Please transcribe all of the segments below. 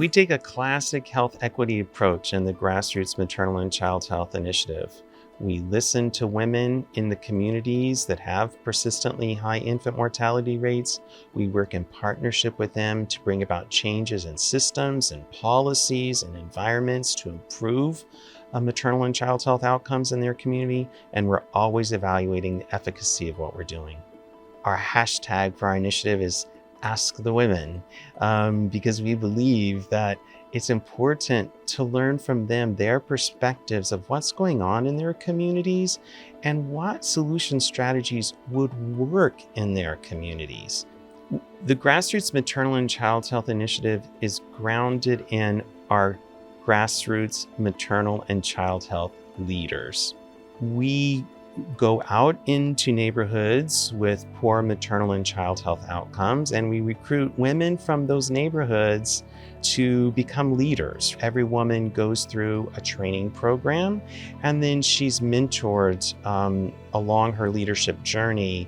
We take a classic health equity approach in the Grassroots Maternal and Child Health Initiative. We listen to women in the communities that have persistently high infant mortality rates. We work in partnership with them to bring about changes in systems and policies and environments to improve maternal and child health outcomes in their community, and we're always evaluating the efficacy of what we're doing. Our hashtag for our initiative is Ask the Women, because we believe that it's important to learn from them their perspectives of what's going on in their communities and what solution strategies would work in their communities. The Grassroots Maternal and Child Health Initiative is grounded in our Grassroots Maternal and Child Health leaders. We go out into neighborhoods with poor maternal and child health outcomes, and we recruit women from those neighborhoods to become leaders. Every woman goes through a training program, and then she's mentored along her leadership journey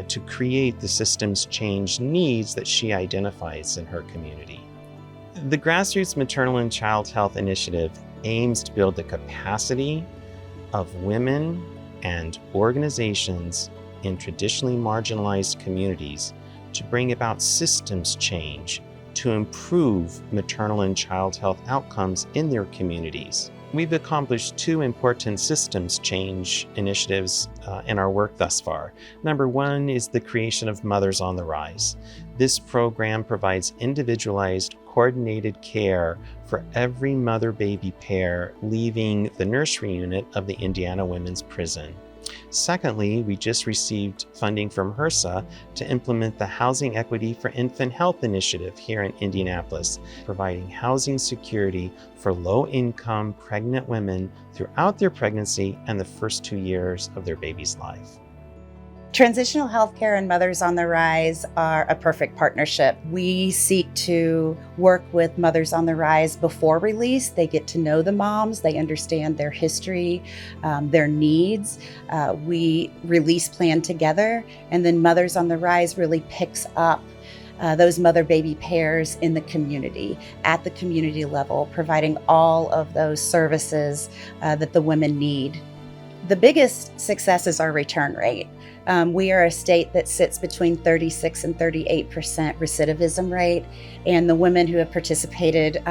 to create the systems change needs that she identifies in her community. The Grassroots Maternal and Child Health Initiative aims to build the capacity of women and organizations in traditionally marginalized communities to bring about systems change to improve maternal and child health outcomes in their communities. We've accomplished two important systems change initiatives in our work thus far. Number one is the creation of Mothers on the Rise. This program provides individualized, coordinated care for every mother-baby pair leaving the nursery unit of the Indiana Women's Prison. Secondly, we just received funding from HRSA to implement the Housing Equity for Infant Health initiative here in Indianapolis, providing housing security for low-income pregnant women throughout their pregnancy and the first 2 years of their baby's life. Transitional healthcare and Mothers on the Rise are a perfect partnership. We seek to work with Mothers on the Rise before release. They get to know the moms, they understand their history, their needs. We release plan together, and then Mothers on the Rise really picks up those mother-baby pairs in the community, at the community level, providing all of those services that the women need. The biggest success is our return rate. We are a state that sits between 36 and 38% recidivism rate, and the women who have participated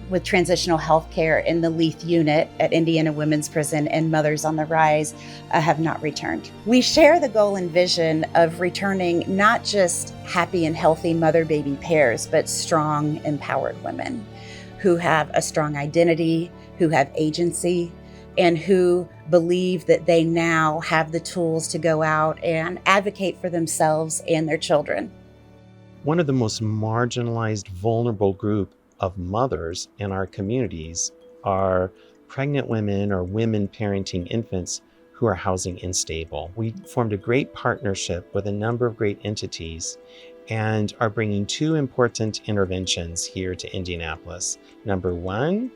with transitional health care in the Leith unit at Indiana Women's Prison and Mothers on the Rise have not returned. We share the goal and vision of returning not just happy and healthy mother-baby pairs, but strong, empowered women who have a strong identity, who have agency, and who believe that they now have the tools to go out and advocate for themselves and their children. One of the most marginalized, vulnerable group of mothers in our communities are pregnant women or women parenting infants who are housing unstable. We formed a great partnership with a number of great entities and are bringing two important interventions here to Indianapolis. Number one,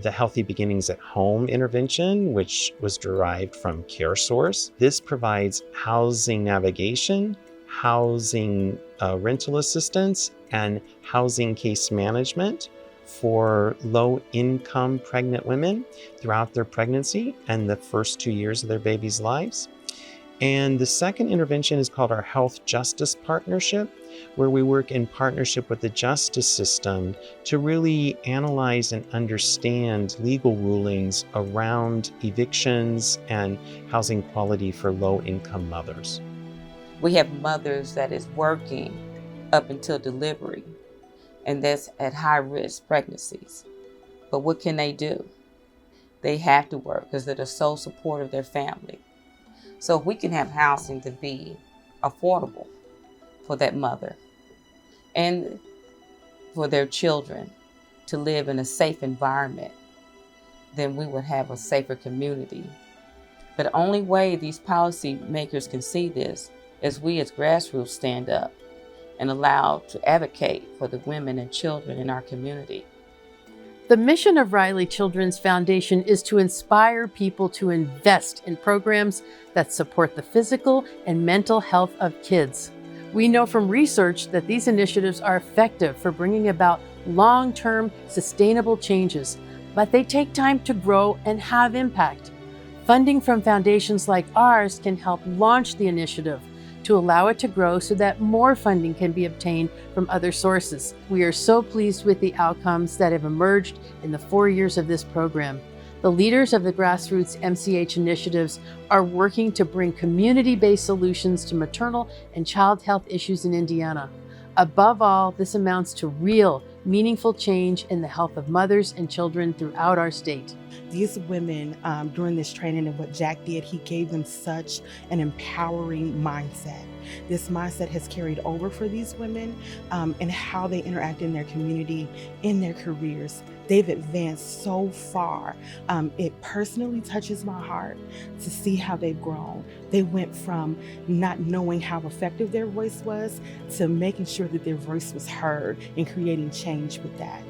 the Healthy Beginnings at Home intervention, which was derived from CareSource. This provides housing navigation, housing rental assistance, and housing case management for low-income pregnant women throughout their pregnancy and the first 2 years of their baby's lives. And the second intervention is called our Health Justice Partnership, where we work in partnership with the justice system to really analyze and understand legal rulings around evictions and housing quality for low-income mothers. We have mothers that is working up until delivery, and that's at high-risk pregnancies. But what can they do? They have to work because they're the sole support of their family. So if we can have housing to be affordable for that mother and for their children to live in a safe environment, then we would have a safer community. But the only way these policy makers can see this is we as Grassroots stand up and allow to advocate for the women and children in our community. The mission of Riley Children's Foundation is to inspire people to invest in programs that support the physical and mental health of kids. We know from research that these initiatives are effective for bringing about long-term, sustainable changes, but they take time to grow and have impact. Funding from foundations like ours can help launch the initiative to allow it to grow so that more funding can be obtained from other sources. We are so pleased with the outcomes that have emerged in the 4 years of this program. The leaders of the Grassroots MCH initiatives are working to bring community-based solutions to maternal and child health issues in Indiana. Above all, this amounts to real, meaningful change in the health of mothers and children throughout our state. These women, during this training and what Jack did, he gave them such an empowering mindset. This mindset has carried over for these women and how they interact in their community, in their careers. They've advanced so far. It personally touches my heart to see how they've grown. They went from not knowing how effective their voice was to making sure that their voice was heard and creating change with that.